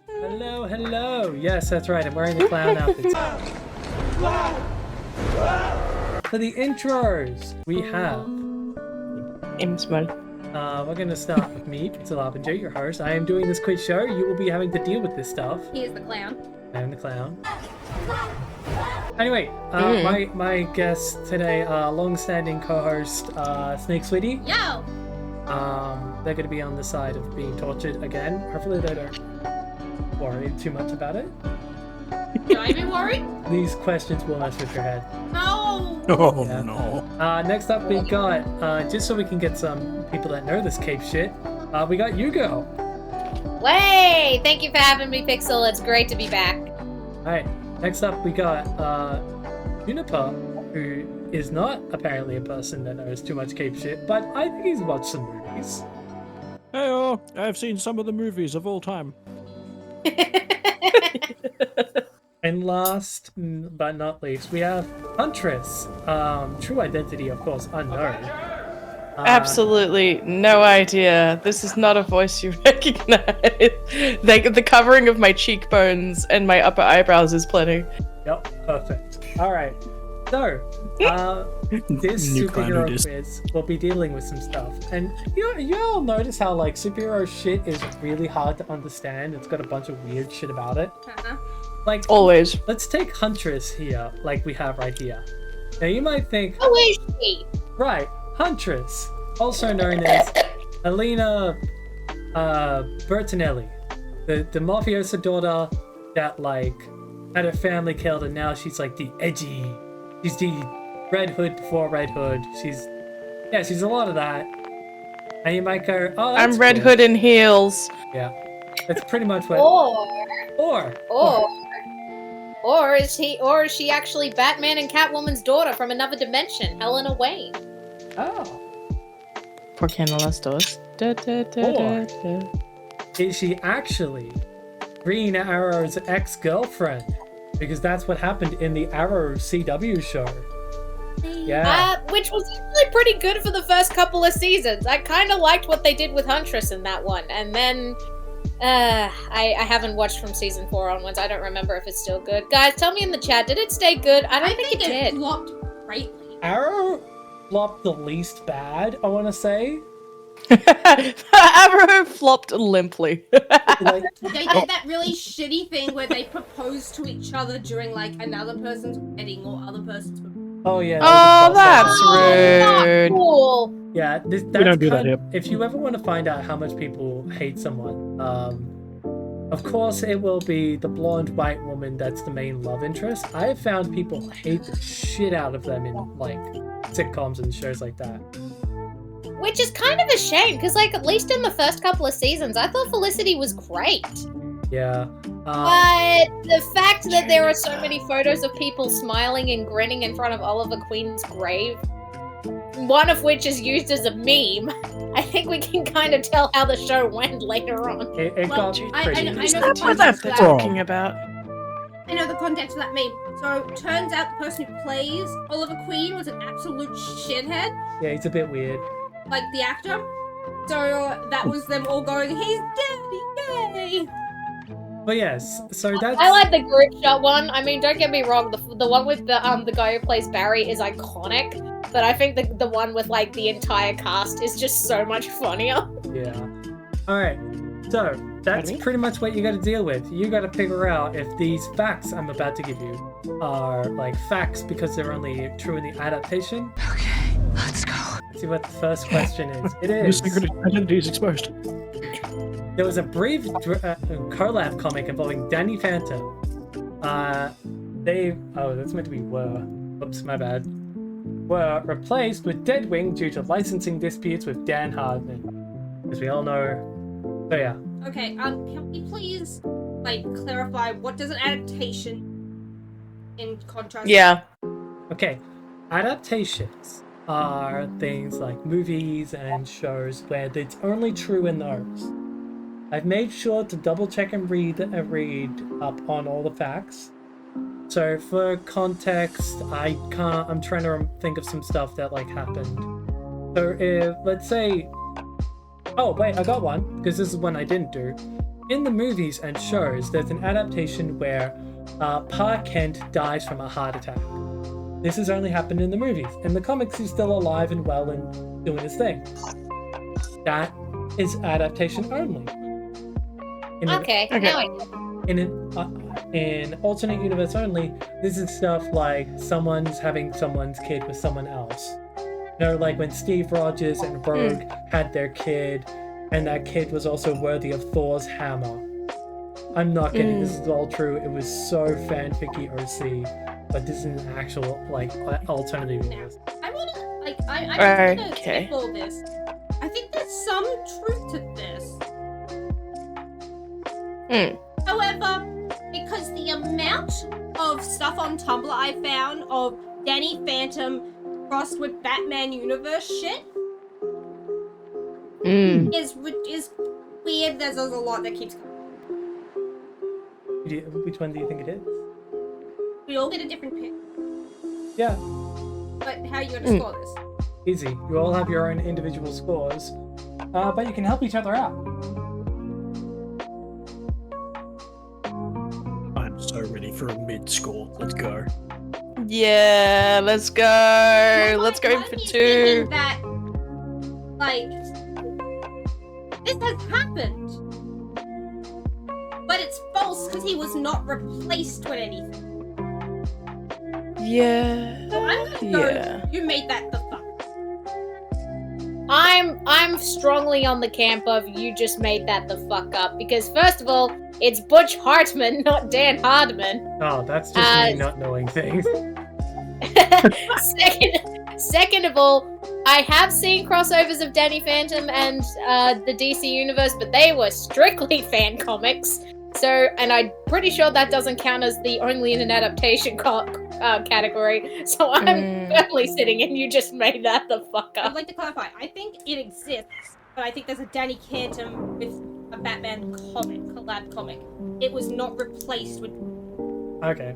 Hello, hello. Yes, that's right. I'm wearing the clown outfit. For the intros, we have. We're gonna start with me, Pixel Harbinger, your host. I am doing this quiz show. You will be having to deal with this stuff. He is the clown. I am the clown. Anyway, my guest today, long-standing co-host, Snake Sweetie. Yo! They're gonna be on the side of being tortured again. Hopefully they don't worry too much about it. Should I be worried? These questions will mess with your head. No! Oh, Yeah. no. Next up we got, just so we can get some people that know this cape shit, we got Hugo. Way! Thank you for having me, Pixel. It's great to be back. Alright, next up we got, Juniper, who is not apparently a person that knows too much cape shit, but I think he's watched some movies. Hey, I've seen some of the movies of all time. And last but not least, we have Huntress. True identity, of course, unknown. Absolutely no idea. This is not a voice you recognize. The covering of my cheekbones and my upper eyebrows is plenty. Yep, perfect. Alright, so, this New clown superhero nudist. quiz will be dealing with some stuff. And you all notice how, like, superhero shit is really hard to understand? It's got a bunch of weird shit about it. Uh-huh. Like, Always. let's take Huntress here, like we have right here. Now, you might think, Who is she? right, Huntress, also known as Elena Bertinelli, the mafiosa daughter that, like, had her family killed, and now she's like the edgy. She's the Red Hood before Red Hood. She's a lot of that. And you might go, oh, that's I'm Red cool. Hood in heels. Yeah, that's pretty much what. Or is she actually Batman and Catwoman's daughter from another dimension, Helena Wayne? Oh. Por qué no las dos? Is she actually Green Arrow's ex-girlfriend? Because that's what happened in the Arrow CW show. Yeah. Which was actually pretty good for the first couple of seasons. I kind of liked what they did with Huntress in that one, and then I haven't watched from season 4 onwards. I don't remember if it's still good. Guys, tell me in the chat, did it stay good? I don't think it did. Flopped greatly. Arrow flopped the least bad, I want to say. Arrow flopped limply. Like, They did that really shitty thing where they proposed to each other during like another person's wedding or other person's. oh yeah. Oh, that was a that's rude. Cool. Yeah, that's We don't do that kind- here. If you ever want to find out how much people hate someone, of course it will be the blonde white woman that's the main love interest. I have found people hate the shit out of them in, like, sitcoms and shows like that. Which is kind of a shame, because like at least in the first couple of seasons, I thought Felicity was great. Yeah. But the fact that there are so many photos of people smiling and grinning in front of Oliver Queen's grave, one of which is used as a meme, I think we can kind of tell how the show went later on. It Well, got I pretty. know the What context they're of that. talking about. I know the context of that meme. So turns out the person who plays Oliver Queen was an absolute shithead, Yeah, it's a bit weird. like the actor. So that was them all going, "He's dead, yay!" But yes, so that's. I like the group shot one. I mean, don't get me wrong, the one with the guy who plays Barry is iconic, but I think the one with like the entire cast is just so much funnier. Yeah. Alright, so that's Ready? pretty much what you gotta deal with. You gotta figure out if these facts I'm about to give you are, like, facts because they're only true in the adaptation. Okay, let's go. See what the first question is. It Your is. secret identity is exposed. There was a brief collab comic involving Danny Phantom. That's meant to be were. Oops, my bad. Were replaced with Deadwing due to licensing disputes with Dan Hardman, as we all know. So yeah. Okay, can we please like clarify what does an adaptation in contrast? Yeah. Okay, adaptations are things like movies and shows where it's only true in those. I've made sure to double check and read up on all the facts. So for context, I'm trying to think of some stuff that like happened. So if, let's say, oh wait, I got one, because this is one I didn't do. in the movies and shows, there's an adaptation where Pa Kent dies from a heart attack. This has only happened in the movies. In the comics, he's still alive and well and doing his thing. That is adaptation only. Okay. Now I know. In alternate universe only, this is stuff like someone's having someone's kid with someone else. You know, like when Steve Rogers and Rogue had their kid, and that kid was also worthy of Thor's hammer. I'm not kidding, this is all true. It was so fanficky OC, but this is an actual, like, alternative universe. I'm gonna spitball this. I think there's some truth to this. However, because the amount of stuff on Tumblr I found of Danny Phantom crossed with Batman universe shit is weird. There's a lot that keeps coming. Which one do you think it is? We all get a different pick. Yeah. But how are you gonna score this? Easy. You all have your own individual scores, but you can help each other out. I'm so ready for a mid score. Let's go. Yeah, let's go. Let's go for 2. That, like, this has happened, but it's false because he was not replaced with anything. Yeah. So I'm gonna go. You made that the fuck. I'm strongly on the camp of you just made that the fuck up, because first of all, it's Butch Hartman, not Dan Hardman. Oh, that's just me not knowing things. Second of all, I have seen crossovers of Danny Phantom and the DC universe, but they were strictly fan comics. So, and I'm pretty sure that doesn't count as the only in an adaptation category. So I'm firmly sitting and you just made that the fuck I'd up. like to clarify. I think it exists, but I think there's a Danny Phantom with a Batman collab comic. It was not replaced with. Okay.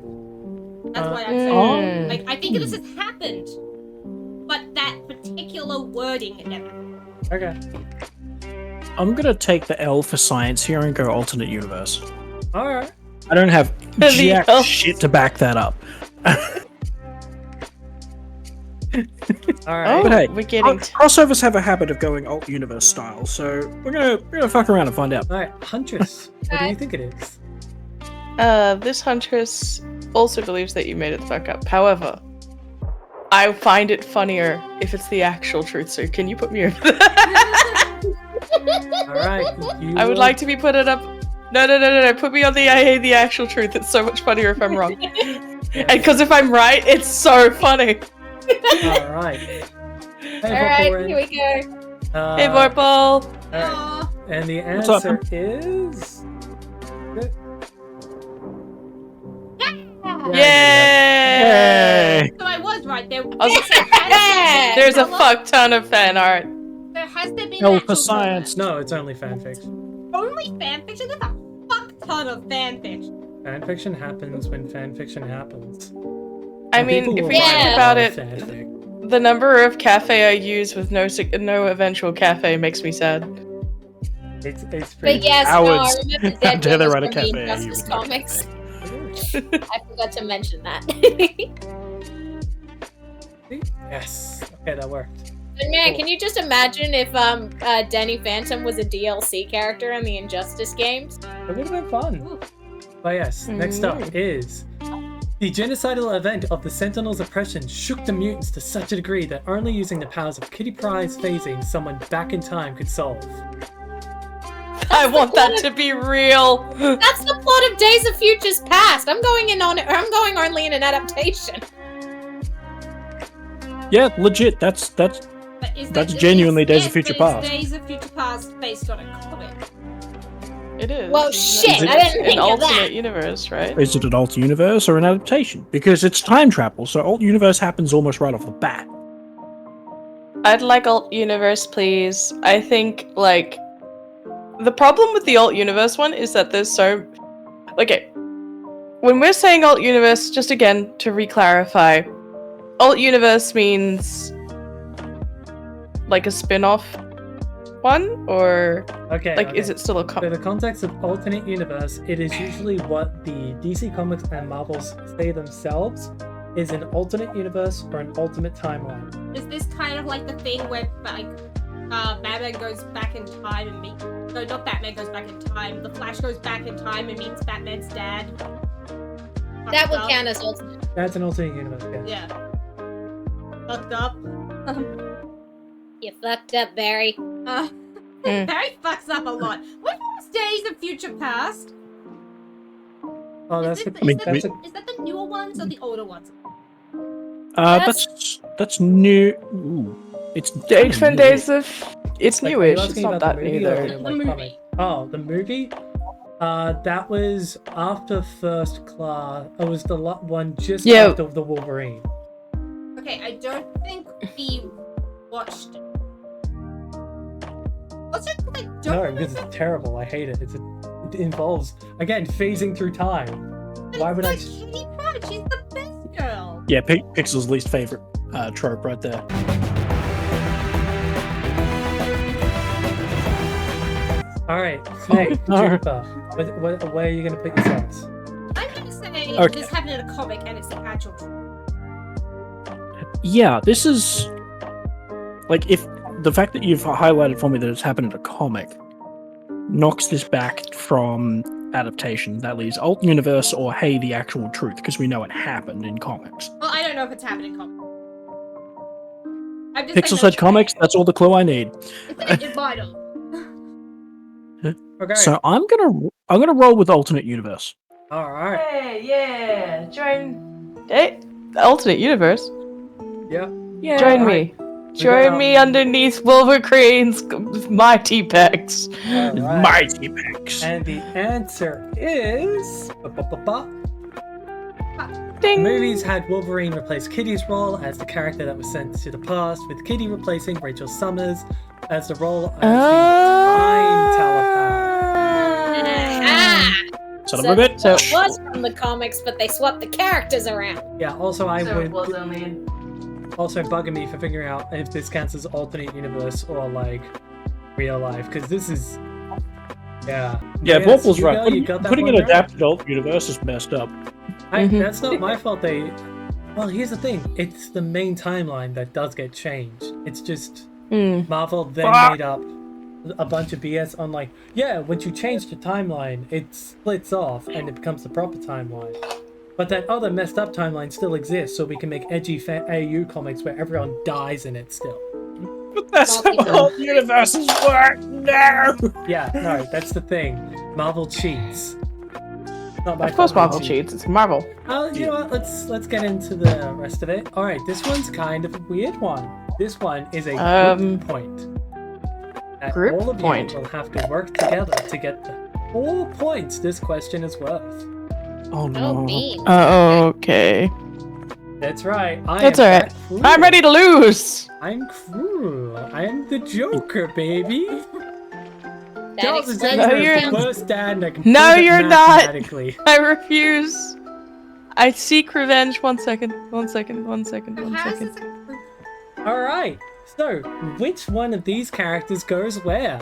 That's why I'm saying. Like, I think this has happened, but that particular wording never. Okay. I'm gonna take the L for science here and go alternate universe. Alright. I don't have The jack L. shit to back that up. Alright. But hey, we're getting crossovers have a habit of going alt universe style, so we're gonna fuck around and find out. Alright, Huntress. What do you think it is? This Huntress also believes that you made it the fuck up. However, I find it funnier if it's the actual truth, so can you put me over that? Alright. I would like to be put it up. No. Put me on the I hate the actual truth. It's so much funnier if I'm wrong. And because if I'm right, it's so funny. Alright. Hey, Alright, here we go. Hey, Vorpal. Alright. And the What's up? answer is... Yay! So I was right. There's a fuck ton of fan art. There has there been L actual for science. No, it's only fanfiction. Only fanfiction? There's a fuck ton of fanfiction. Fanfiction happens when fanfiction happens. I And mean, people if will we write think about about it, fanfic. the number of cafe I use with no eventual cafe makes me sad. It's But pretty... yes, Hours. no, I remember How Dead dare they was write a from the cafe, Injustice you comics. I forgot to mention that. Yes. Okay, that worked. But man, can you just imagine if Danny Phantom was a DLC character in the Injustice games? It would have been fun. But yes, next up is... The genocidal event of the Sentinel's oppression shook the mutants to such a degree that only using the powers of Kitty Pryde's phasing someone back in time could solve. I want that to be real. That's the plot of Days of Futures Past. I'm going only in an adaptation. Yeah, legit. That's But is That's genuinely Days of Future but Past. Is Days of Future Past based on a comic? It is. Well, shit, it I didn't An think of alternate that. universe, right? is it an alt universe or an adaptation? Because it's time travel, so alt universe happens almost right off the bat. I'd like alt universe, please. I think like the problem with the alt universe one is that there's so okay. When we're saying alt universe, just again to re-clarify, alt universe means like a spin-off one, or Okay. like okay. is it still a So comic? the context of alternate universe, it is usually what the DC Comics and Marvels say themselves is an alternate universe or an ultimate timeline. Is this kind of like the thing where like Batman goes back in time and meets? No, not Batman goes back in time. The Flash goes back in time and meets Batman's dad. That Fucked would up. count as ultimate. That's an alternate universe, yeah. Yeah. Fucked up. You fucked up, Barry. Barry fucks up a lot. What was Days of Future Past? Oh, Is, that's this, the, is, that, that's a, is that the newer ones or the older ones? That's new. Ooh, it's Days and Days of. It's like, are you newish. asking It's not about that the new movie or though. the, The like, movie. comic? Oh, the movie? That was after First Class. It was the one just Yeah. after the Wolverine. Okay, I don't think we watched it. What's it? I don't No, remember. because it's terrible. I hate it. It involves, again, phasing through time. Why would I? It's like Kitty Pryde, she's the best girl. Yeah, Pixel's least favorite trope right there. Alright, Snake, no. Juniper, where are you going to put yourselves? I'm gonna say Okay. this happened in a comic and it's the actual truth. Yeah, this is like if the fact that you've highlighted for me that it's happened in a comic knocks this back from adaptation. That leaves alt universe or hey, the actual truth, because we know it happened in comics. Well, I don't know if it's happening in comics. I'm just Pixel saying said that- comics. That's all the clue I need. It might have. Okay. So I'm gonna roll with alternate universe. Alright. Hey, yeah, join. Hey, the alternate universe. Yeah. Yeah. Join alright. me. got Join me underneath Wolverine's mighty pecs. Alright. Mighty Pex. And the answer is... Ding. Movies had Wolverine replace Kitty's role as the character that was sent to the past, with Kitty replacing Rachel Summers as the role as the time telepath. Ah! Son So of a bit. So- it was from the comics, but they swapped the characters around. Yeah, also I would only. also bugging me for figuring out if this counts as alternate universe or like real life, because this is Yeah, Yes, Wolf was you right. you got that Putting one an right? adapted alt universe is messed up. Mhm. That's not my fault. Well, here's the thing. It's the main timeline that does get changed. It's just Marvel then Fuck. made up a bunch of BS on like, yeah, once you change the timeline, it splits off and it becomes the proper timeline. But that other messed up timeline still exists, so we can make edgy AU comics where everyone dies in it still. But that's how Multiverse. alt universes work. No. Yeah, no, that's the thing. Marvel cheats. Not my Of course, fault they Marvel cheats. It's Marvel. You know what? Let's get into the rest of it. All right, this one's kind of a weird one. This one is a group point. That Group all of point. you will have to work together to get the 4 points this question is worth. Oh no. Oh, beans. Okay. That's right. That's am alright. that cruel. I'm ready to lose. I'm cruel. I am the Joker, baby. That Charles explains Xavier No, is you're- the worst dad, and I can No, prove it you're not. mathematically. I refuse. I seek revenge. 1 second. 1 second. 1 second. 1 How is second. this a group? All right. So, which one of these characters goes where?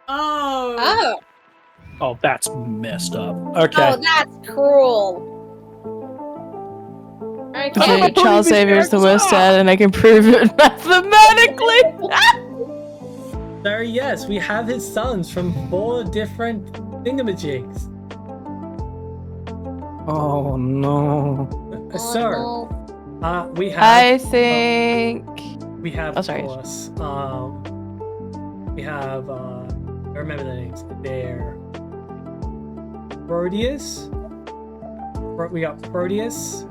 Oh. Oh, Oh, that's messed up. Okay. oh, that's cruel. Okay. Okay. Charles Xavier is the worst dad, and I can prove it mathematically. So yes, we have his sons from 4 different thingamajigs. Oh no. So, we have I think. we have Oh, sorry. of course, we have I remember the names. They're Proteus. We got Proteus.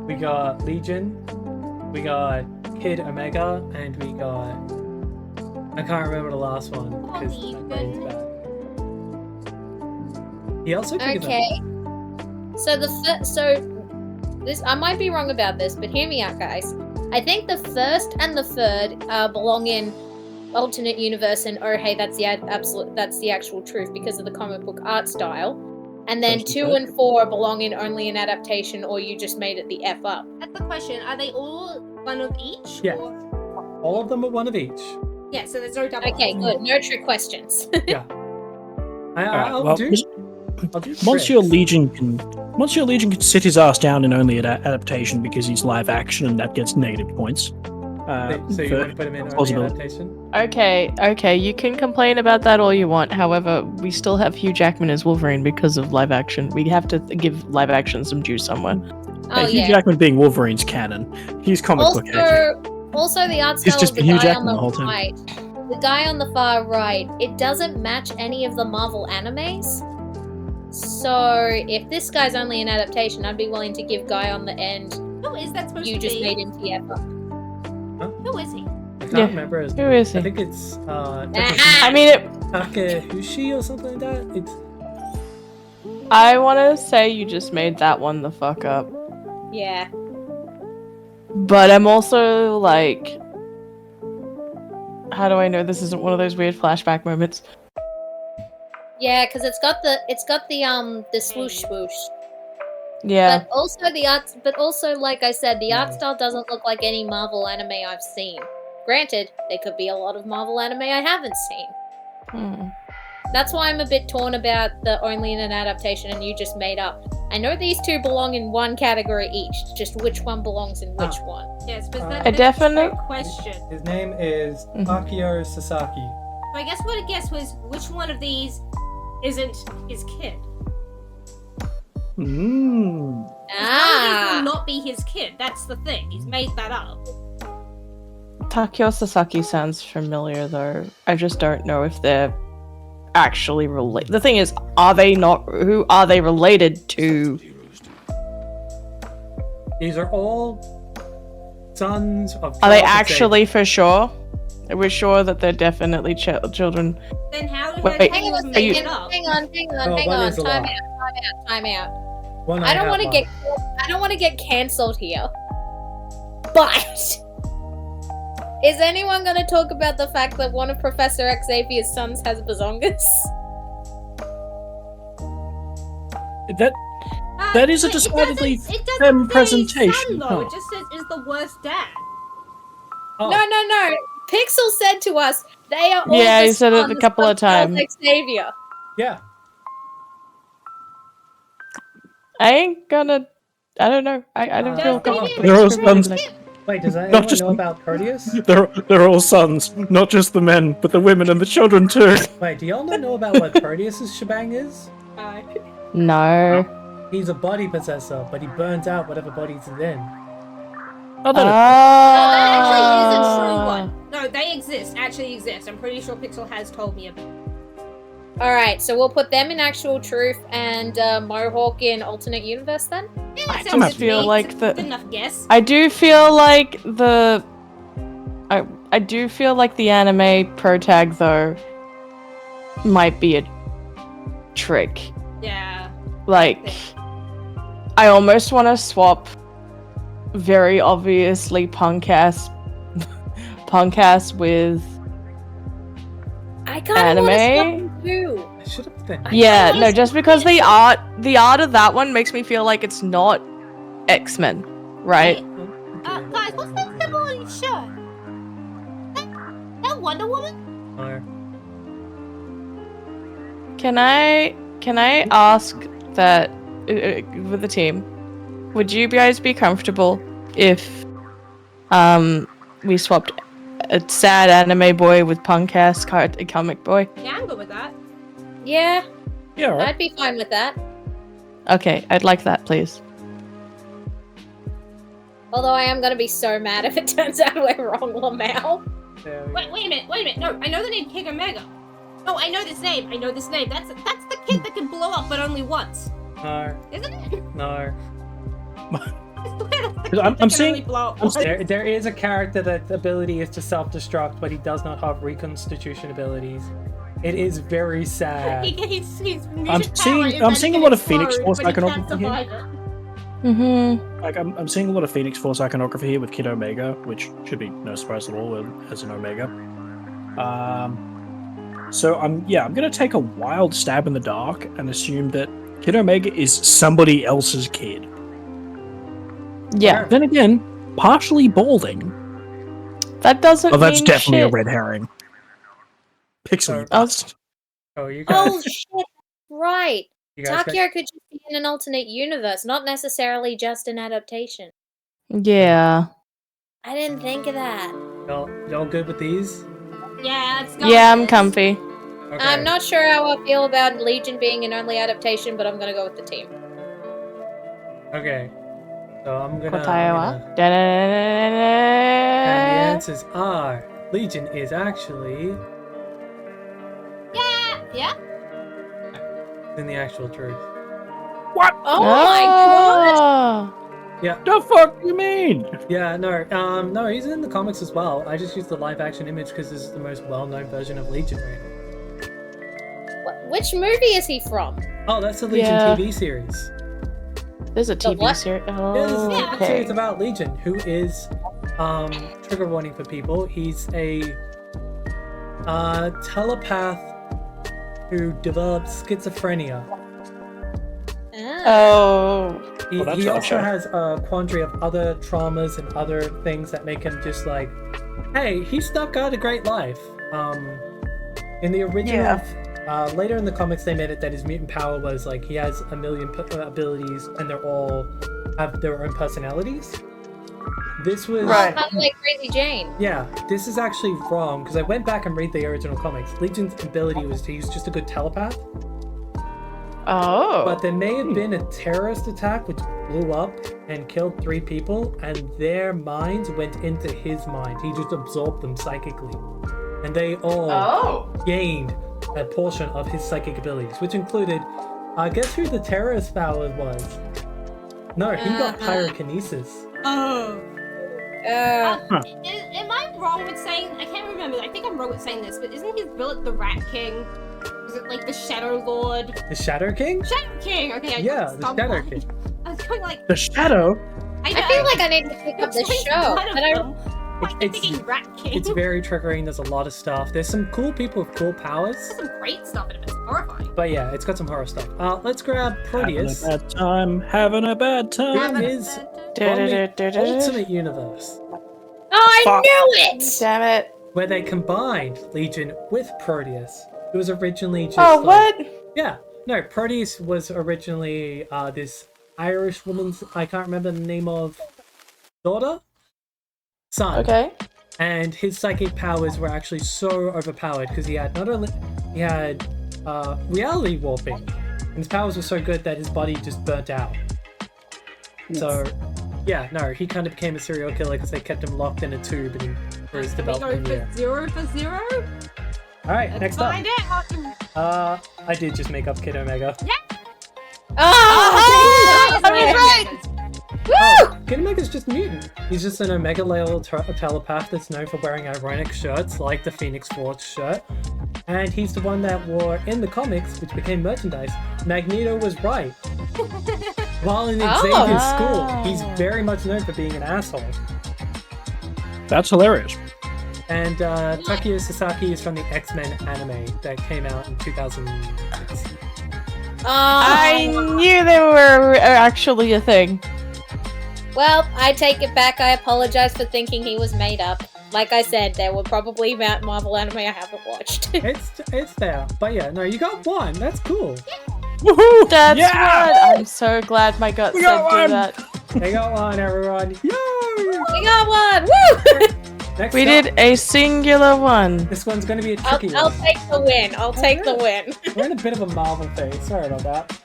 We got Legion. We got Kid Omega, and we got I can't remember the last one because my brain's bad. He also figured Okay. So this I might be wrong about this, but hear me out, guys. I think the first and the third belong in alternate universe, and oh hey, that's the actual truth because of the comic book art style. And then First and 2 third. and 4 belong in only an adaptation, or you just made it the F up. That's the question. Are they all one of each? Yeah. Or... all of them are one of each. Yeah, so there's no double Okay, eyes. good. No trick questions. Yeah. Alright, I'll well, do. I'll do Monsieur tricks. Legion can sit his ass down in only adaptation because he's live action and that gets negative points. So you for want to put him in early plausibility. adaptation? Okay, you can complain about that all you want. However, we still have Hugh Jackman as Wolverine because of live action. We have to give live action some due somewhere. Oh Hugh yeah. Jackman being Wolverine's canon. He's comic book accurate. Also the art He's style just of the been Hugh guy on Jackman the the whole time. right. The guy on the far right, it doesn't match any of the Marvel animes. So if this guy's only an adaptation, I'd be willing to give guy on the end. Who is that supposed You to just be? made him Tiafa. Who is he? I can't Yeah. remember his Who name. is he? I think it's Aha! I mean, Takehushi or something like that. It's I want to say you just made that one the fuck up. Yeah. But I'm also like, how do I know this isn't one of those weird flashback moments? Yeah, because it's got the swoosh swoosh. Yeah. But also like I said, the art style doesn't look like any Marvel anime I've seen. Granted, there could be a lot of Marvel anime I haven't seen. Hmm. That's why I'm a bit torn about the only in an adaptation and you just made up. I know these two belong in one category each, just which one belongs in which one. Yes, but I that's a definitely- trick question. his name is Mhm. Takio Sasaki. So I guess what I guess was which one of these isn't his kid? Mm. One of these Ah! will not be his kid. That's the thing. He's made that up. Takio Sasaki sounds familiar though. I just don't know if they're actually related. The thing is, are they not? Who are they related to? These are all sons of. Are they Charles actually for sure? Are we sure that they're definitely children? Then how did Wait, they Hang on a made second. it up? Hang on. Oh, Hang one on. is a Time lot. out. Time out. One I don't have want to one. get. I don't want to get cancelled here. But is anyone going to talk about the fact that one of Professor Xavier's sons has bazongas? That is a But it decidedly doesn't- it doesn't femme say presentation, Son, though. huh? It just says is the worst dad. Oh, No. Pixel said to us they are all Yeah, the he said it a sons couple of Charles times. Xavier. yeah. I ain't gonna. I don't know. I don't feel Does comfortable. They're all explaining sons. that. Wait, does anyone Not just- know about Courteous? They're all sons, not just the men, but the women and the children too. Wait, do y'all know about what Courteous's shebang is? No. He's a body possessor, but he burns out whatever body he's in. Oh, that That actually is a true Ah. one. No, they exist. Actually exist. I'm pretty sure Pixel has told me about. Alright, so we'll put them in Actual Truth and Mohawk in Alternate Universe then? Yeah, I that just sounds good to feel me. like It's a the- good enough guess. I do feel like the. I do feel like the anime pro tag though might be a trick. Yeah. Like, I almost want to swap very obviously punk ass with I kind of want to anime. swap them too. I should have been. Yeah, no, just because the art of that one makes me feel like it's not X-Men, right? Guys, what's that symbol on your shirt? That Wonder Woman? Can I ask that with the team? Would you guys be comfortable if we swapped a sad anime boy with punk ass comic boy? Yeah, I'm good with that. Yeah, Yeah, all right. I'd be fine with that. Okay, I'd like that, please. Although I am going to be so mad if it turns out we're wrong, Lamau. There we Wait a minute. No, I know the name Kid Omega. No, I know this name. That's the kid that can blow up, but only once. No, Isn't it? no. I'm seeing- There is a character that ability is to self-destruct, but he does not have reconstitution abilities. It is very sad. I'm seeing a lot of Phoenix Force iconography here. Mm-hmm. Like I'm seeing a lot of Phoenix Force iconography here with Kid Omega, which should be no surprise at all as an Omega. So I'm gonna take a wild stab in the dark and assume that Kid Omega is somebody else's kid. Yeah, Then again, partially balding. that doesn't. Oh, that's mean definitely shit. a red herring. Pixel Oh. dust. Oh, you guys. Oh shit! Right. You guys Takio could just be in an alternate universe, not necessarily just an adaptation. Yeah. I didn't think of that. y'all good with these? Yeah, let's go. Yeah, I'm with this. comfy. Okay. I'm not sure how I feel about Legion being an only adaptation, but I'm gonna go with the team. Okay. So I'm gonna. Kotae wa? And the Da-da-da-da-da-da. answers are Legion is actually Yeah. in the actual truth. What? Oh my god! The fuck you mean? Yeah, no, he's in the comics as well. I just used the live action image because this is the most well-known version of Legion right now. Which movie is he from? Oh, that's the Legion Yeah. TV series. There's a TV what? series. Yeah, this is Oh, a TV okay. series about Legion, who is, trigger warning for people. He's a telepath who develops schizophrenia. Oh. He, Well, that's he not also sure. has a quandary of other traumas and other things that make him just like, hey, he stuck out a great life. In the original, later in the comics, they made it that his mutant power was like he has a million abilities and they're all have their own personalities. This was Right. Kind of like Crazy Jane. yeah. This is actually wrong because I went back and read the original comics. Legion's ability was to use just a good telepath. Oh. But there may have been a terrorist attack which blew up and killed 3 people, and their minds went into his mind. He just absorbed them psychically. And they all gained a portion of his psychic abilities, which included, guess who the terrorist power was? No, he got pyrokinesis. Oh. Am I wrong with saying? I can't remember. I think I'm wrong with saying this, but isn't his billet the Rat King? Is it like the Shadow Lord? The Shadow King? Shadow King. Okay. Yeah, the Shadow King. I was going like. The shadow? I feel like I need to pick up this show. But I I'm thinking Rat King. It's very triggering. There's a lot of stuff. There's some cool people with cool powers. There's some great stuff in it. It's horrifying. But yeah, it's got some horror stuff. Let's grab Proteus. Having a bad time. Who is from the Ultimate Universe, I Fuck. knew it! Damn it. where they combined Legion with Proteus. It was originally just Oh, like- what? Yeah, no, Proteus was originally this Irish woman's, I can't remember the name of, daughter? Son. Okay. And his psychic powers were actually so overpowered because he had not only, he had reality warping, and his powers were so good that his body just burnt out. So, yeah, no, he kind of became a serial killer because they kept him locked in a tube and for his We go development year. for zero. Alright, Let's next up. find out. I did just make up Kid Omega. Oh! I was right. Oh, Kid Omega's just a mutant. He's just an Omega level telepath that's known for wearing ironic shirts like the Phoenix Forge shirt. And he's the one that wore in the comics, which became merchandise. Magneto was right. While in Xavier's school, he's very much known for being an asshole. That's hilarious. And Takuya Sasaki is from the X-Men anime that came out in 2006. I knew they were actually a thing. Well, I take it back. I apologize for thinking he was made up. Like I said, there were probably Marvel anime I haven't watched. It's there. But yeah, no, you got one. That's cool. Woohoo! That's Yeah! what. I'm so glad my gut We said got do one! that. They got one, everyone. Yay! We got one! Woo! Next We up, did a singular one. This one's going to be a tricky I'll one. take the win. I'll take the win. We're in a bit of a Marvel phase. Sorry about that.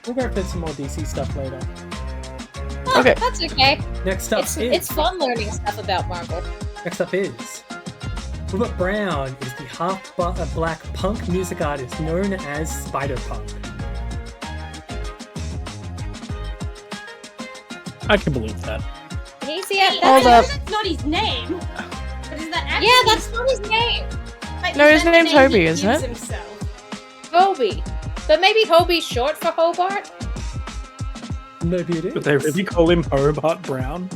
We'll go for some more DC stuff later. Okay. That's okay. Next up It's fun learning stuff about Marvel. Next up is Robert Brown is the half-black punk music artist known as Spider-Punk. I can believe that. He's Hold up. That's not his name. But is that actually Yeah, that's not his name. like, No, is his that the name's name he Hobie, isn't gives it? himself? Hobie. But maybe Hobie's short for Hobart? Maybe it is. But they really call him Hobart Brown.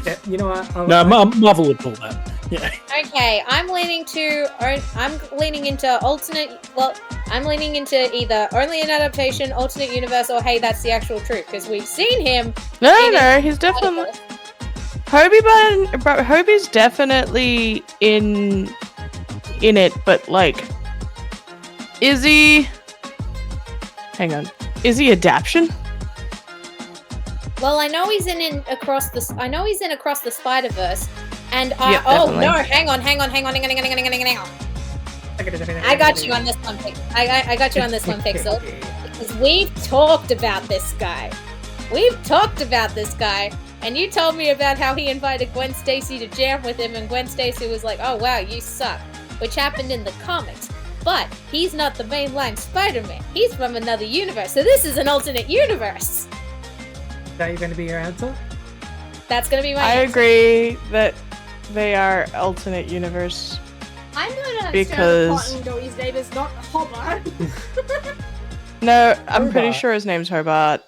Yeah, you know what? No, Marvel would pull that. Yeah. Okay, I'm leaning into alternate. Well, I'm leaning into either only an adaptation, alternate universe, or hey, that's the actual truth. Because we've seen him. No, he's definitely Hobie, but Hobie's definitely in in it, but like, is he? Hang on, is he adaptation? Well, I know he's in Across the Spider-Verse, and Yep, oh definitely. no, hang on. I got you on this one, I got you on this one, Pixel, because we've talked about this guy. And you told me about how he invited Gwen Stacy to jam with him, and Gwen Stacy was like, "Oh wow, you suck," which happened in the comics. But he's not the mainline Spider-Man. He's from another universe, so this is an alternate universe. Is that going to be your answer? That's gonna be my I answer. agree that they are alternate universe. I'm gonna Because- stare at Cotton Doey's name is not Hobart. No, I'm pretty Hobart. sure his name's Hobart.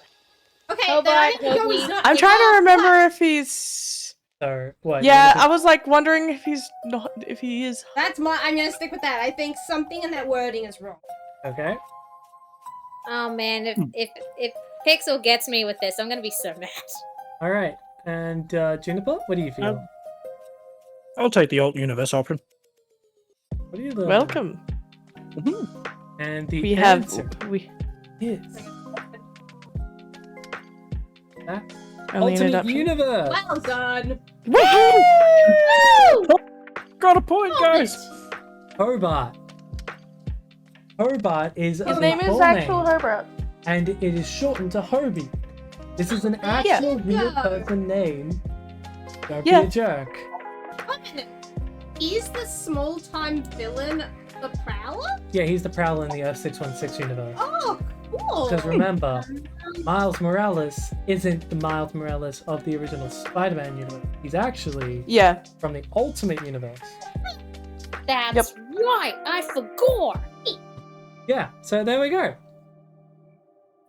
Okay, Hobart, then I'm gonna go Toby. he's not I'm in trying to our remember class. if he's. So, what? Yeah, you're I was like wondering if he's not. If he is. I'm gonna stick with that. I think something in that wording is wrong. Okay. Oh man, if Pixel gets me with this, I'm gonna be so mad. All right. And Juniper, what do you feel? I'll take the alt universe option. What do you look? Welcome. And the We have. answer We is that only an alternate adaptation. universe. Well done. Woohoo! Got a point, guys. Hobart. Hobart is His a name is full actual name, Hobart. and it is shortened to Hobie. This is an actual real go. person name. Don't Yeah. be a jerk. Wait a minute. Is the small-time villain the Prowler? Yeah, he's the Prowler in the Earth 616 universe. Oh, cool. Because remember, Miles Morales isn't the Miles Morales of the original Spider-Man universe. He's actually Yeah. from the Ultimate Universe. That's right, I forgot. Yeah, so there we go.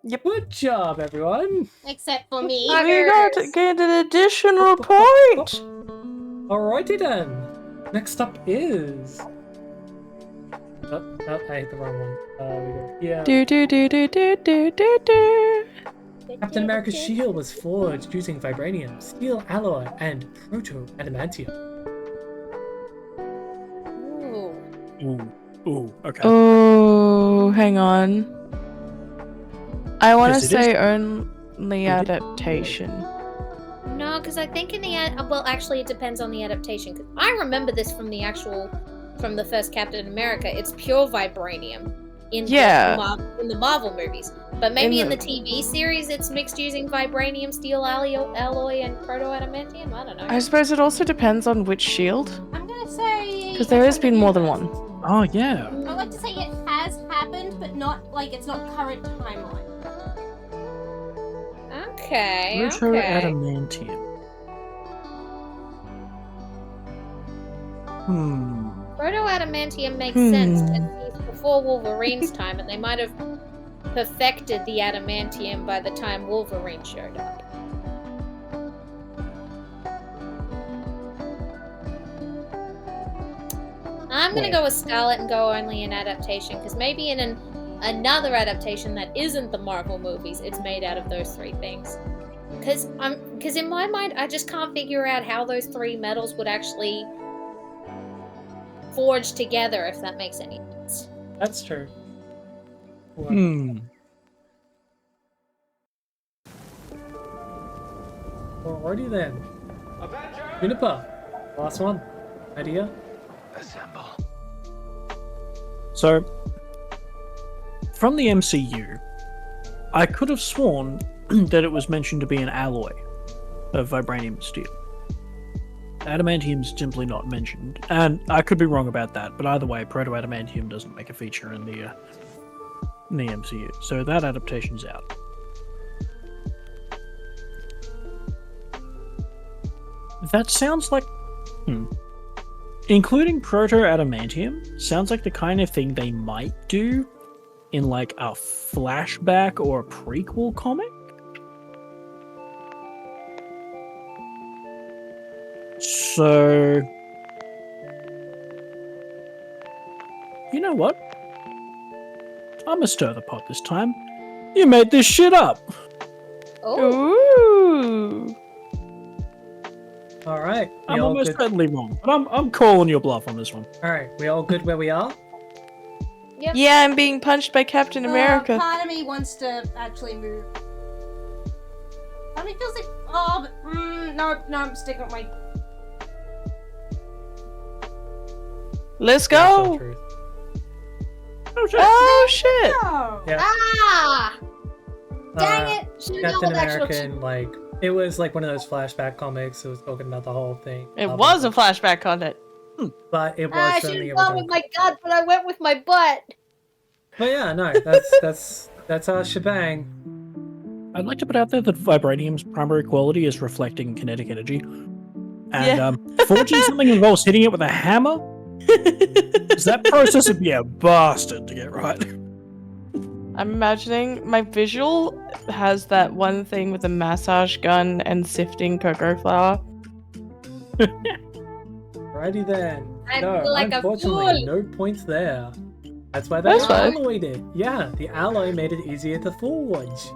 Yep. Good job, everyone. Except for me. We got to get an additional point. Alrighty then. Next up is. Oh, I hit the wrong one. We go. Yeah. Do do do do do do do do. Captain America's shield was forged using vibranium, steel alloy, and proto-adamantium. Ooh. Ooh, okay. Oh, hang on. I want to Yes, it is. say only adaptation. No, because I think in the well, actually, it depends on the adaptation. 'Cause I remember this from the first Captain America. It's pure vibranium in the Marvel movies, but maybe in the TV series, it's mixed using vibranium, steel alloy, and proto-adamantium. I don't know. I suppose it also depends on which shield, I'm gonna say. because there has been more than one. Oh, yeah. I'd like to say it has happened, but not like it's not current timeline. Okay. Proto Okay. adamantium. Proto-adamantium makes sense, but it's before Wolverine's time, and they might have perfected the adamantium by the time Wolverine showed up. I'm gonna go with Scarlet and go only in adaptation, because maybe in another adaptation that isn't the Marvel movies, it's made out of those three things. Because in my mind, I just can't figure out how those three metals would actually forge together, if that makes any sense. That's true. Alrighty then. Juniper, last one. Idea? Assemble. So, from the MCU, I could have sworn that it was mentioned to be an alloy of vibranium and steel. Adamantium's simply not mentioned, and I could be wrong about that, but either way, proto-adamantium doesn't make a feature in the MCU, so that adaptation's out. That sounds like... Including proto-adamantium sounds like the kind of thing they might do in like a flashback or a prequel comic. So... You know what? I'ma stir the pot this time. You made this shit up! Oh, Ooh. All right. We I'm all almost good. certainly wrong, but I'm calling your bluff on this one. All right. We all good where we are? Yep. Yeah, I'm being punched by Captain America. Part of me wants to actually move. Part of me feels like, oh, but, no, I'm sticking with my. Let's Actual go. truth. Oh shit. Oh. Yeah. Ah! Dang it! Should've known Captain what actual American, like, it was like one of those flashback comics. It was talking about the whole thing. It was a flashback content. But it was I from should the have gone original. with my gut, but I went with my butt. But yeah, no, that's our shebang. I'd like to put out there that vibranium's primary quality is reflecting kinetic energy. And Yeah. forging something involves hitting it with a hammer. So that process would be a bastard to get right. I'm imagining my visual has that one thing with a massage gun and sifting cocoa flour. Righty then. I No, feel like a unfortunately, fool. no points there. That's why they That's fine. alloyed it. Yeah, the alloy made it easier to forge.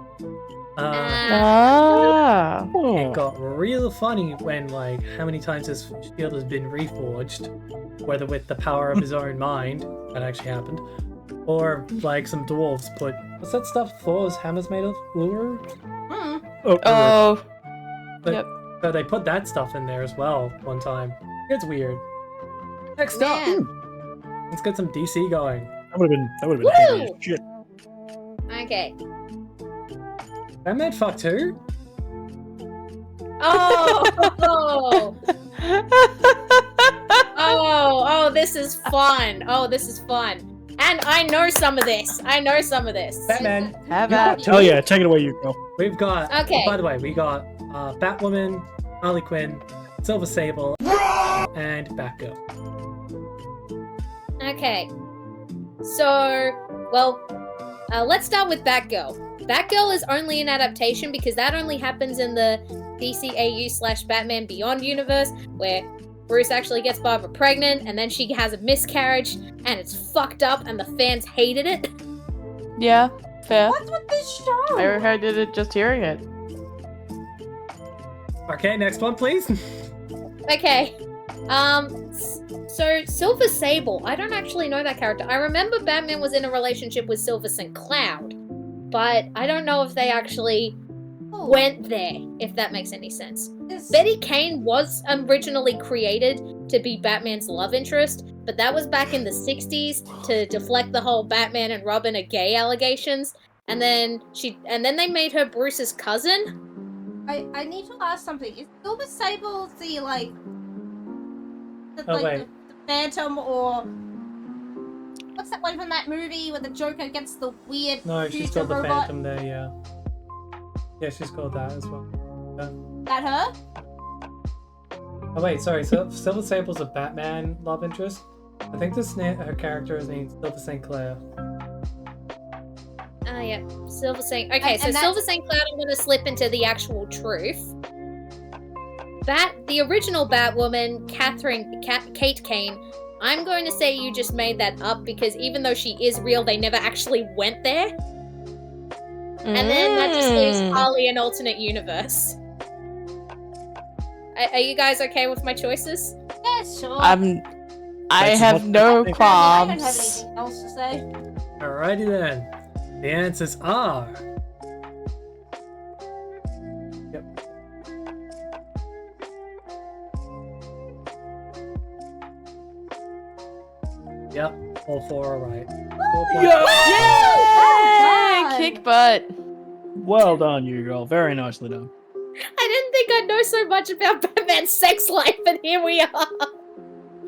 Ah. It got real funny when, like, how many times his shield has been reforged, whether with the power of his own mind, that actually happened, or, like, some dwarves put, what's that stuff Thor's hammer's made of? Ur? Oh. But, Yep. So they put that stuff in there as well one time. It's weird. Next up, Man. let's get some DC going. That would have been heavy as Woo! shit. Okay. Batman fuck too? Oh! Oh, this is fun. Oh, this is fun. And I know some of this. Batman. Have you at got Oh two. yeah, take it away, you girl. We've got, Okay. by the way, we got Batwoman, Harley Quinn, Silver Sable, and Batgirl. Okay. So, well, let's start with Batgirl. Batgirl is only an adaptation because that only happens in the DCAU/Batman Beyond universe, where Bruce actually gets Barbara pregnant, and then she has a miscarriage, and it's fucked up, and the fans hated it. Yeah, fair. What's with this show? I heard it just hearing it. Okay, next one, please. Okay. So Silver Sable, I don't actually know that character. I remember Batman was in a relationship with Silver St. Cloud, but I don't know if they actually went there, if that makes any sense. Betty Kane was originally created to be Batman's love interest, but that was back in the 60s to deflect the whole Batman and Robin are gay allegations, and then they made her Bruce's cousin. I need to ask something. Is Silver Sable the wait. the Phantom, or what's that one from that movie where the Joker gets the weird No, she's future called the robot? Phantom there, yeah. Yeah, she's called that as well. That her? Oh wait, sorry, so Silver Sable's a Batman love interest? I think her character is named Silver St. Clair. Yeah, Silver St. Okay, so and Silver St. Cloud, I'm gonna slip into the actual truth. The original Batwoman, Kate Kane, I'm going to say you just made that up because even though she is real, they never actually went there. And then that just leaves Harley an alternate universe. Are you guys okay with my choices? Yeah, sure. I That's have what- no I don't have qualms. anything else to say. Alrighty then. The answers are... Yep. Yep, all four are right. 4 points. Yay! done. Kick butt. Well done, you girl. Very nicely done. I didn't think I'd know so much about Batman's sex life, and here we are.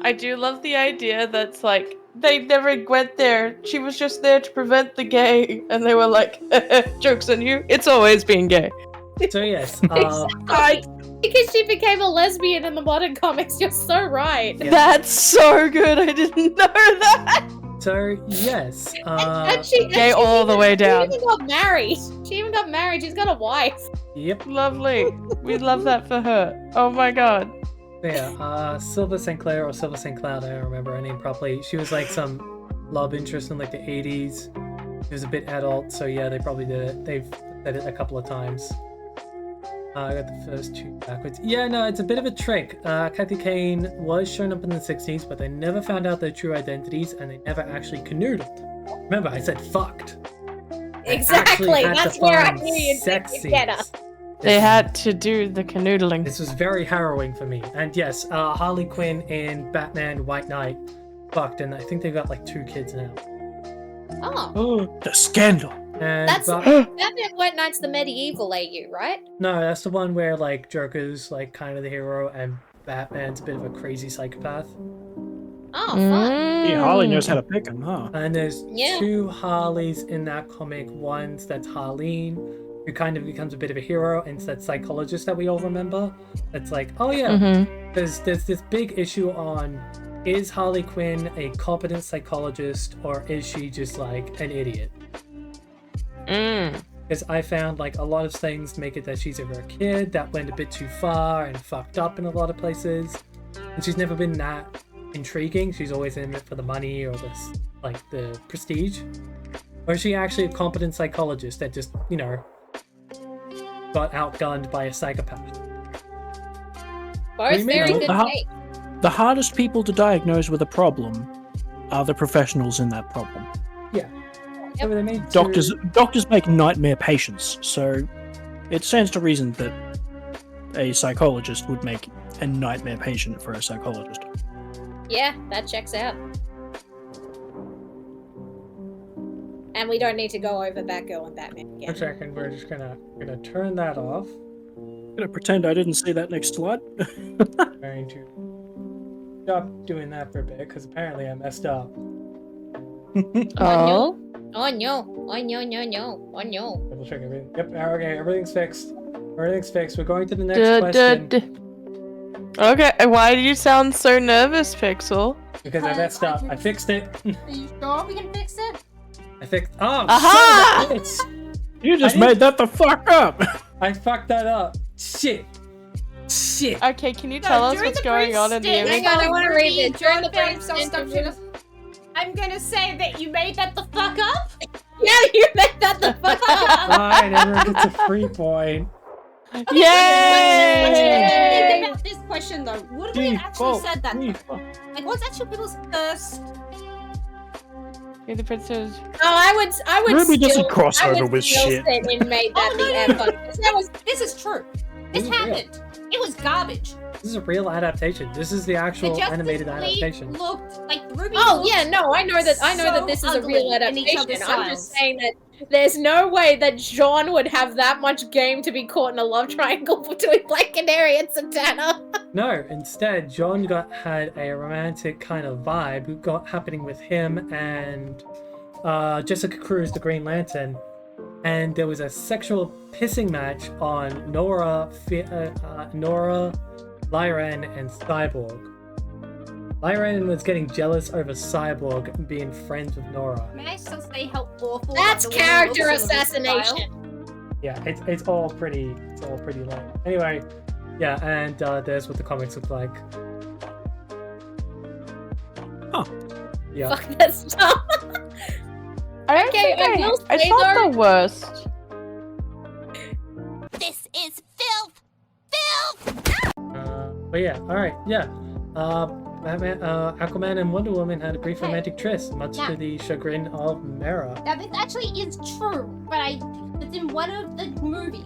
I do love the idea that's like, they never went there. She was just there to prevent the gay. And they were like, joke's on you. It's always been gay. So yes, Because she became a lesbian in the modern comics, you're so right. Yeah. That's so good. I didn't know that. so yes, And she Gay all the way down. She even got married. She's got a wife. yep, Lovely. We love that for her. Oh my god. yeah, Silver St. Clair or Silver St. Cloud, I don't remember her name properly. She was like some love interest in like the 80s. She was a bit adult, so yeah, they probably did it. They've said it a couple of times. I got the first two backwards. Yeah, no, it's a bit of a trick. Kathy Kane was shown up in the 60s, but they never found out their true identities, and they never actually canoodled. Remember, I said fucked. They Exactly. actually had That's to where I find knew you'd sex get us. scenes. They had to do the canoodling. This was very harrowing for me. And yes, Harley Quinn in Batman White Knight fucked, and I think they've got like 2 kids now. Oh. Oh, the scandal. And That's but, Batman White Knight's the medieval AU, right? no, that's the one where like Joker's like kind of the hero and Batman's a bit of a crazy psychopath. Oh, fun. Yeah, Harley knows how to pick him, huh? And there's Yeah. 2 Harleys in that comic. One's that's Harleen, who kind of becomes a bit of a hero, and it's that psychologist that we all remember. That's like, oh yeah, Mm-hmm. there's this big issue on, is Harley Quinn a competent psychologist or is she just like an idiot? Because I found like a lot of things make it that she's either a kid that went a bit too far and fucked up in a lot of places, and she's never been that intriguing. She's always in it for the money or the prestige. Or is she actually a competent psychologist that just, you know, got outgunned by a psychopath? Both you mean? very No, good take. The hardest people to diagnose with a problem are the professionals in that problem. Yeah. So they made Doctors make nightmare patients, so it stands to reason that a psychologist would make a nightmare patient for a psychologist. Yeah, that checks out. And we don't need to go over Batgirl and Batman One again. second, we're just gonna turn that off. I'm gonna pretend I didn't see that next slide. Going to stop doing that for a bit because apparently I messed up. Oh. Oh no. Oh no, no, no. Oh no. Double check everything. Yep. Okay. Everything's fixed. Everything's fixed. We're going to the next question Okay, why do you sound so nervous, Pixel? because I messed up. I fixed it. Are you sure we can fix it? I fixed. Oh, Aha! son of a bitch. You just I made that the fuck up! I fucked that up. Shit. Shit. Okay, can you tell us during what's the going brief on in the stint- image? Hang on, I wanna read Ruby, this. During the John brief Phillips, stint of- I'm gonna say that you made that the fuck up. Yeah, you made that the fuck up. Fine. Everyone gets a free point. What do you Yay! think about this question though? Would we have actually said that? Like, what's actually people's first? You're the princess. Oh, I would Ruby still, doesn't cross I would over with still shit. say it made that Oh, the no, F no, up. That was This is true. This This is real. happened. It was garbage. This is a real adaptation. This is the actual The Justice animated League adaptation. looked like Ruby. Oh looked yeah, no, I know that so this is a ugly real in each adaptation. other's I'm just styles. saying that there's no way that John would have that much game to be caught in a love triangle between Black Canary and Santana. No, instead, John had a romantic kind of vibe happening with him and Jessica Cruz, the Green Lantern, and there was a sexual pissing match on Nora, Lyran, and Cyborg. Lyran was getting jealous over Cyborg being friends with Nora. May I still say how awful? That's the woman character looks in this style? assassination. Yeah, it's all pretty lame. Anyway, yeah, and there's what the comics look like. Huh. Yeah. Fuck that stuff. I Okay, I will it's say not though- the worst. This is filth. But yeah, alright, yeah. Batman, Aquaman and Wonder Woman had a brief Okay. romantic tryst, much Yeah. to the chagrin of Mera. Now this actually is true, but it's in one of the movies.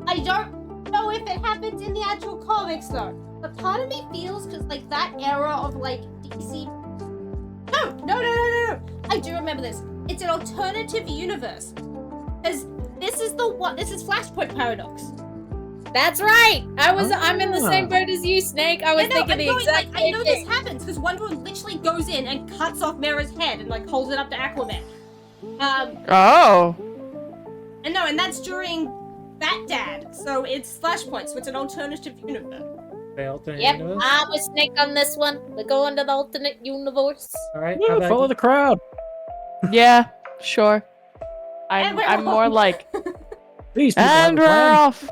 I don't know if it happens in the actual comics though. But part of me feels because like that era of like DC. No. I do remember this. It's an alternative universe. Because this is Flashpoint Paradox. That's right. I'm in the same boat as you, Snake. I was thinking the exact I same know thing. this happens because Wonder Woman literally goes in and cuts off Mera's head and like holds it up to Aquaman. Oh. And that's during Bat Dad, so it's Flashpoint, so it's an alternative universe. The alternate Yep, universe. I'm with Snake on this one. We're going to the alternate universe. Alright, Yeah, follow the crowd. Yeah, sure. And we're I'm more off. like, These people have and a we're plan. off.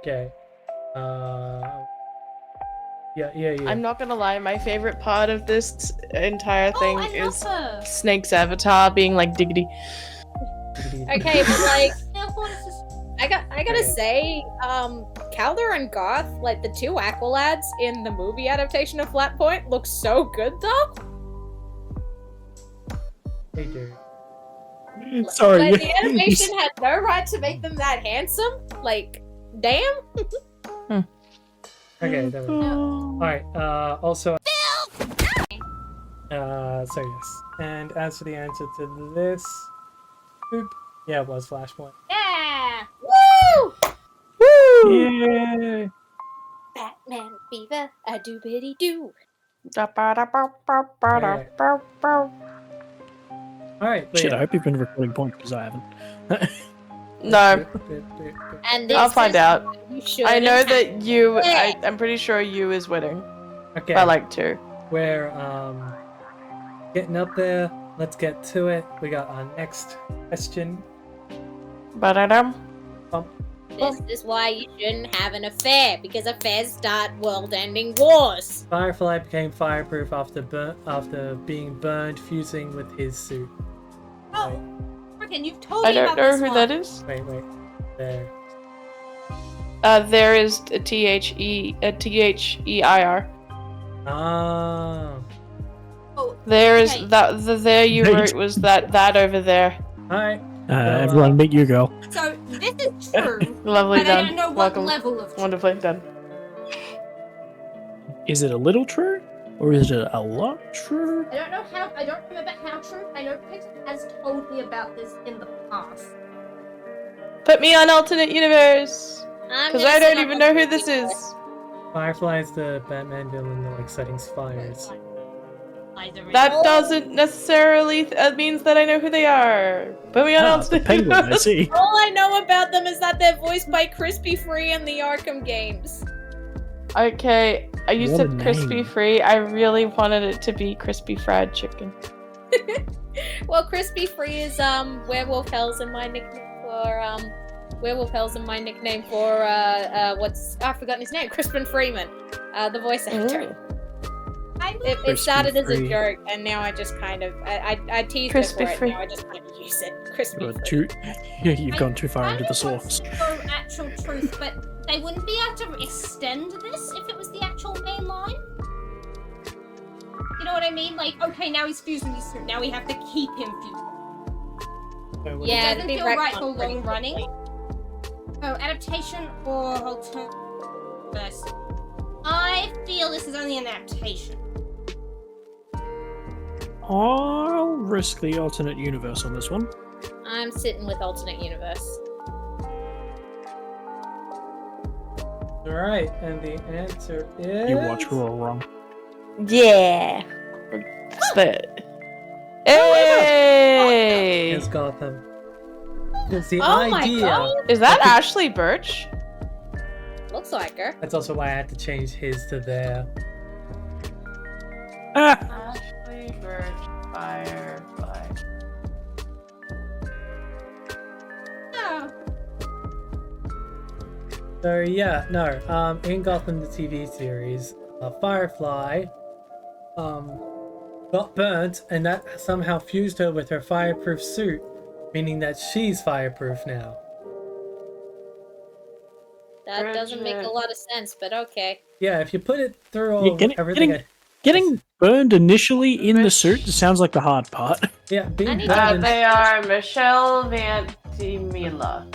Okay. Yeah. I'm not gonna lie, my favorite part of this entire thing I love is her. Snake's avatar being like diggity. Okay, but like, Yeah, what is this? I gotta Okay. say, Calder and Garth, like the two Aqualads in the movie adaptation of Flat Point, look so good though. They do. Sorry. Like the animation had no right to make them that handsome. Like, damn. Okay, there we go. Alright, also... so yes. And as for the answer to this... Boop. Yeah, it was Flashpoint. Yeah. Woo! Yay! Batman fever, a doobity doo. Alright, Shit, I hope you've been recording points because I haven't. No, And this I'll find is out. what you should I know have. that you. Yeah. I'm pretty sure you is winning Okay, by like 2. we're getting up there. Let's get to it. We got our next question. Ba-da-dum. This is why you shouldn't have an affair, because affairs start world-ending wars. Firefly became fireproof after being burned, fusing with his suit. Oh, freaking! You've told I me don't about know this who one. that is. Wait. There. There is a THEIR. Ah. Oh, There is okay. the there you Right. wrote was that over there. Alright. Everyone, meet you, girl. So this is true, Lovely but I done. don't know what Welcome. level of true. Wonderfully done. Is it a little true? Or is it a lot true? I don't know how. I don't remember how true. I know Peter has told me about this in the past. Put me on alternate universe. I'm Because gonna I don't set even up know a who this video. is. Firefly is the Batman villain that like setting fires. That doesn't necessarily means that I know who they are. Put me on Ah, the alternate penguin, I universe. see. All I know about them is that they're voiced by Crispy Free in the Arkham games. Okay, you What a said crispy name. free. I really wanted it to be crispy fried chicken. Well, Crispy Free is Werewolf Hell's in my nickname for Werewolf Hell's in my nickname for I've forgotten his name, Crispin Freeman, the voice actor. It Crispy started as a Free. joke, and now I just kind of I teased Crispy it for Free. it. Now I just kind of use it. Crispy You're Free. you've gone too far into the source. For actual truth, but they wouldn't be able to extend this if it was the actual main line. You know what I mean? Like, okay, now he's fused with his suit. Now we have to keep him fused. Yeah, It doesn't it'd be feel right retconned for pretty long running. quickly. Oh, adaptation or alternative? I feel this is only an adaptation. I'll risk the alternate universe on this one. I'm sitting with alternate universe. Alright, and the answer is... You watch Raw wrong. Yeah. What's that? Hey! It's Gotham. It's the Oh my idea. god! Is that Ashley Birch? Looks like her. That's also why I had to change his to there. Ah! Ashley Birch, Firefly. Oh, So yeah, no. In Gotham the TV series, Firefly, got burnt, and that somehow fused her with her fireproof suit, meaning that she's fireproof now. That doesn't make a Bridget. lot of sense, but okay. Yeah, if you put it through all Yeah, everything, Getting burned initially in the suit sounds like the hard part. yeah, being need burned. They are Michelle Ventimiglia.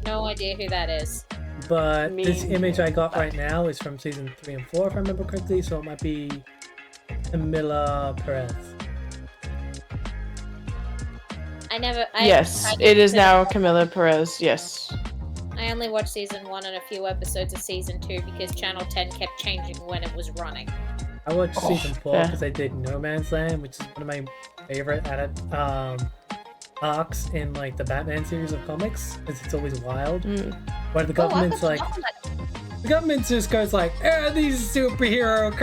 No idea who that is. But this Me image I got neither. right now is from season 3 and 4, if I remember correctly, so it might be Camila Perez. Yes, it is now Camila Perez. Yes. I only watched season 1 and a few episodes of season 2 because Channel 10 kept changing when it was running. I watched Oh, season 4 yeah. because I did No Man's Land, which is one of my favorite arcs in like the Batman series of comics, because it's always wild. Where the government's like, the government just goes like, these superhero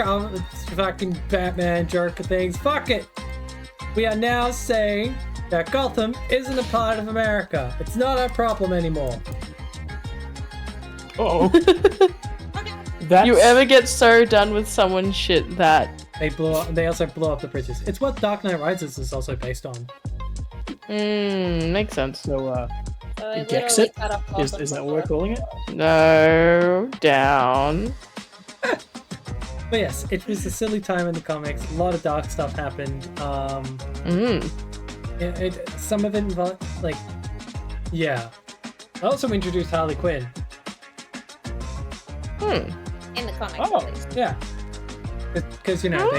fucking Batman jerk things, fuck it. We are now saying that Gotham isn't a part of America. It's not our problem anymore. Oh. That's... You ever get so done with someone's shit that They also blow up the bridges. It's what Dark Knight Rises is also based on. Makes sense. So, So I Gex literally it? cut off Is both of that them. what we're calling it? No, down. But yes, it was a silly time in the comics. A lot of dark stuff happened. Some of it involved, like, yeah. I also introduced Harley Quinn. In the comics, Oh. at least. Yeah. Because, you know,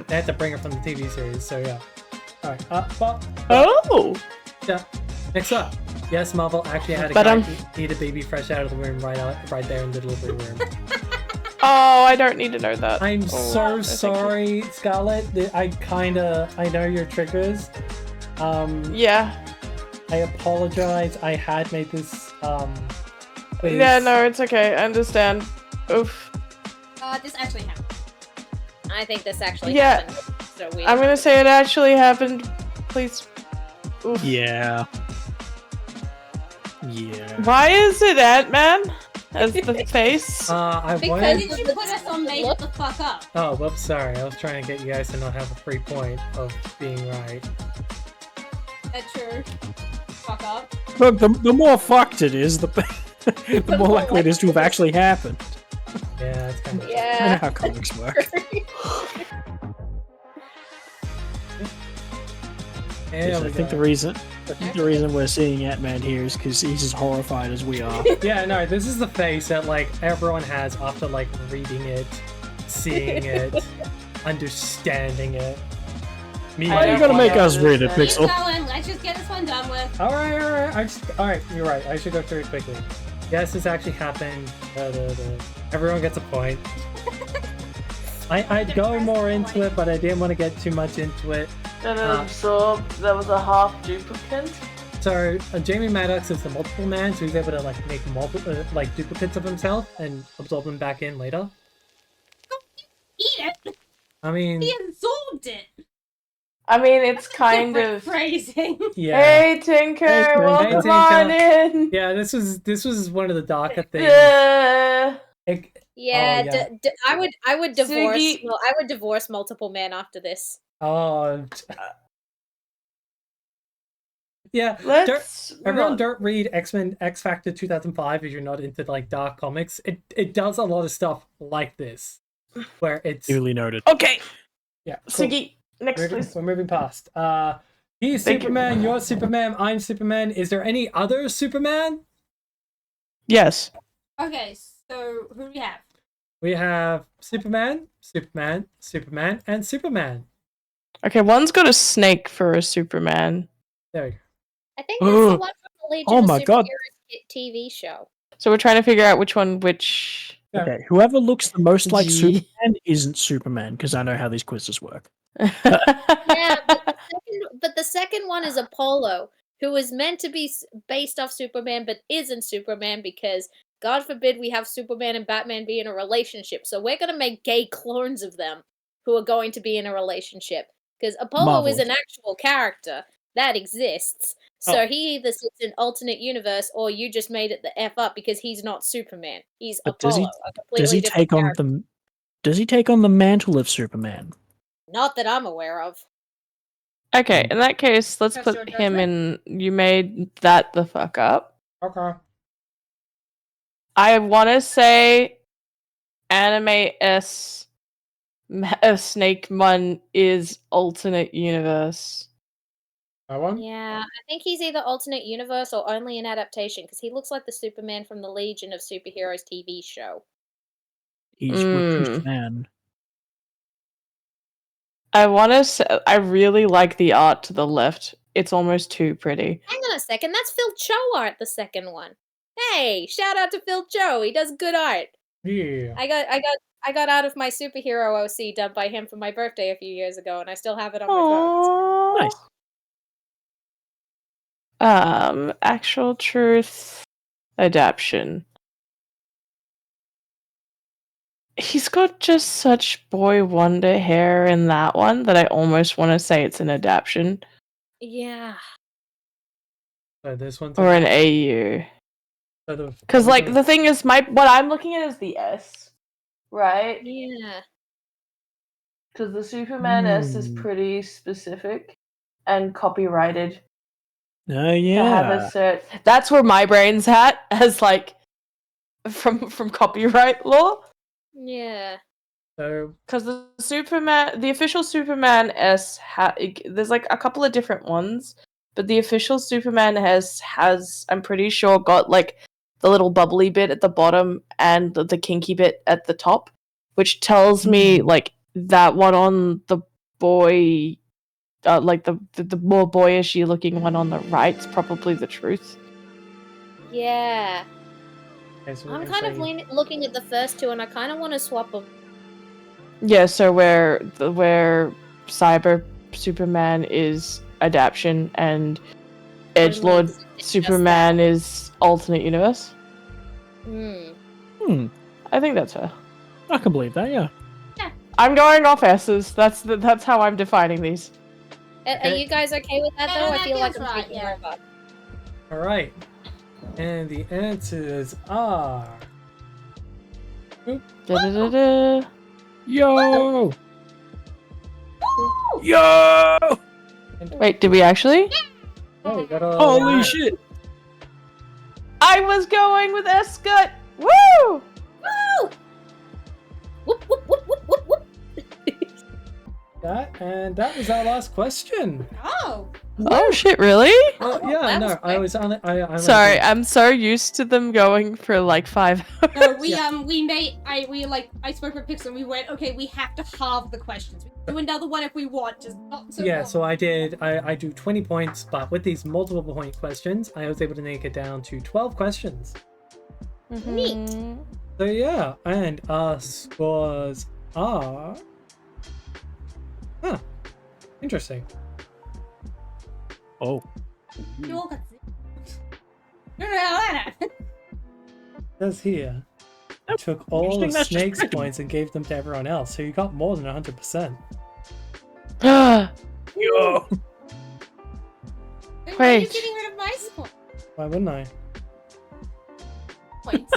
they had to bring her from the TV series, so yeah. Alright, Oh! yeah. Next up. Yes, Marvel actually had a But, guy eat a baby fresh out of the womb right there in the delivery room. Oh, I don't need to know that. I'm Oh, so thank you. sorry, Scarlett. I know your triggers. Yeah. I apologize. I had made this quiz. Yeah, no, it's okay. I understand. Oof. This actually happened. I think this actually Yeah. happened. So we I'm gonna say it actually happened. Please. Oof. Yeah. Yeah. Why is it Ant-Man as the face? I Because wanted. Did you put us on made it the fuck up? Oh, whoops, sorry. I was trying to get you guys to not have a free point of being right. That's true. Fuck up. Look, the more fucked it is, the more likely it is to have actually happened. Yeah, that's kind of. I know Yeah. how comics work. Yeah, I think the reason we're seeing Ant-Man here is because he's as horrified as we are. Yeah, no, this is the face that like everyone has after like reading it, seeing it, understanding it. Me, Why are you gonna make us read it, Keep Pixel? going. Let's just get this one done with. All right. All right, you're right. I should go through it quickly. Yes, this actually happened. Everyone gets a point. I'd go more into it, but I didn't want to get too much into it. And absorbed. That was a half duplicate. So Jamie Maddox is the multiple man, so he's able to like make multiple like duplicates of himself and absorb them back in later. Eat it. I mean, He absorbed it. I mean, it's kind Different of. phrasing. yeah, Hey Tinker, Tinker. welcome Hey, on Tinker. in. yeah. This was one of the darker things. Yeah. Yeah, Oh, yeah. I would divorce. Siggy. Well, I would divorce multiple men after this. Oh, yeah. Let's. Everyone, not- don't read X-Men X Factor 2005 if you're not into like dark comics. It does a lot of stuff like this, where it's Duly noted. Okay, yeah. Cool. Siggy, next please. We're moving past. He's Thank you. Superman. You're Superman. I'm Superman. Is there any other Superman? Yes. Okay, so who do we have? We have Superman, Superman, Superman, and Superman. Okay, one's got a snake for a Superman. There we go. I think that's the one from the Legion Oh of my God. Superheroes TV show. So we're trying to figure out which one, which. Yeah. Okay, whoever looks the most like Gee. Superman isn't Superman, because I know how these quizzes work. Yeah, but the second one is Apollo, who is meant to be based off Superman, but isn't Superman because, God forbid, we have Superman and Batman be in a relationship. So we're going to make gay clones of them who are going to be in a relationship. Because Apollo is Marvel. an actual character that exists. So Oh. he either sits in alternate universe or you just made it the F up because he's not Superman. He's But does Apollo, he- a completely Does he different take on character. the? Does he take on the mantle of Superman? Not that I'm aware of. Okay, in that case, let's Trust your put him in. judgment? You made that the fuck up. Okay. I want to say anime Snake Mun is alternate universe. That one? Yeah, I think he's either alternate universe or only an adaptation because he looks like the Superman from the Legion of Superheroes TV show. He's Recluse Man. I want to say I really like the art to the left. It's almost too pretty. Hang on a second, that's Phil Cho art, the second one. Hey, shout out to Phil Cho. He does good art. Yeah. I got out of my superhero OC done by him for my birthday a few years ago, and I still have it on my phone. Nice. Actual truth adaptation. He's got just such boy wonder hair in that one that I almost want to say it's an adaptation Yeah. So this one's or an AU. Because like the thing is, what I'm looking at is the S, right? Yeah. Because the Superman S is pretty specific and copyrighted. Oh To have a yeah. cert. That's where my brain's at, as like from copyright law. Yeah. So Because the official Superman there's like a couple of different ones, but the official Superman has I'm pretty sure got like the little bubbly bit at the bottom and the kinky bit at the top, which tells me like that one on the boy, like the more boyishy looking one on the right's probably the truth. Yeah. okay, so I'm we're kind of saying- looking at the first two, and I kind of want to swap them. Yeah, so where Cyber Superman is adaptation and Edgelord Superman is alternate universe. Hmm. I I think that's her. can believe that. Yeah. I'm going off S's. That's how I'm defining these. Are Okay. you guys okay with that, Yeah, though? that I feel like feels I'm right, taking yeah. over. All right, and the answers are. Da-da-da-da. Yo. Yo. Wait, did we actually? Oh, we got all Holy right. shit. I was going with Escott. Woo! Woo! Whoop, whoop, whoop, whoop, whoop, whoop. That was our last question. Oh. Oh shit! Really? Well, Oh, yeah, that no, was I quick. was on it. I Sorry, I'm so used to them going for like 5 hours. No, we Yeah. I spoke with Pixel and we went, okay, we have to halve the questions. We can do another one if we want, just not so Yeah, long. so I do 20 points, but with these multiple point questions, I was able to make it down to 12 questions. Neat. So yeah, and our scores are. Huh. Interesting. Oh. You all got zero. It says here. I took all Interesting, of that's just Snake's random. points and gave them to everyone else, so you got more than 100%. Yo. Why are you Wait. getting rid of my score Why wouldn't I? points?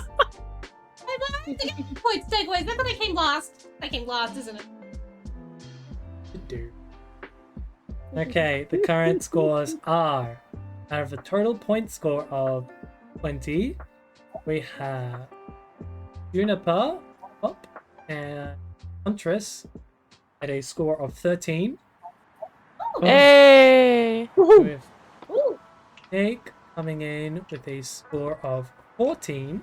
Why am I getting points takeaways? Remember they came last? They came last, isn't it? Okay, the current scores are, out of a total point score of 20, we have Juniper up and Huntress at a score of 13, Hey! with Ooh. Snake coming in with a score of 14,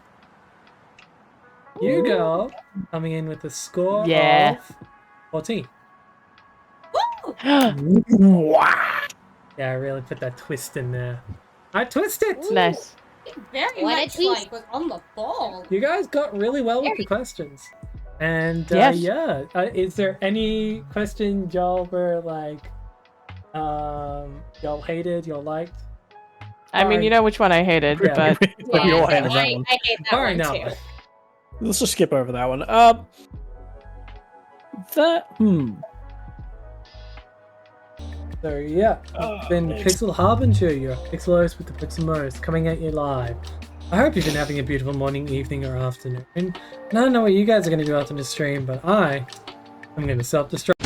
Hugo coming in with a score Yeah. of 14. Wow. Yeah, I really put that twist in there. I twisted! Nice. Very What a much twist. like was on the ball. You guys got really well with the questions. And Yes. yeah, is there any question y'all were like, y'all hated, y'all liked? I mean, you know which one I hated, Yeah. but We all Yeah, hated that I one. hate that Sorry, one no. too. Let's just skip over that one. So yeah, it's been Pixel Harbinger, your Pixel host with the Pixel Most, coming at you live. I hope you've been having a beautiful morning, evening, or afternoon. And I don't know what you guys are going to do after this stream, but I am going to self-destruct.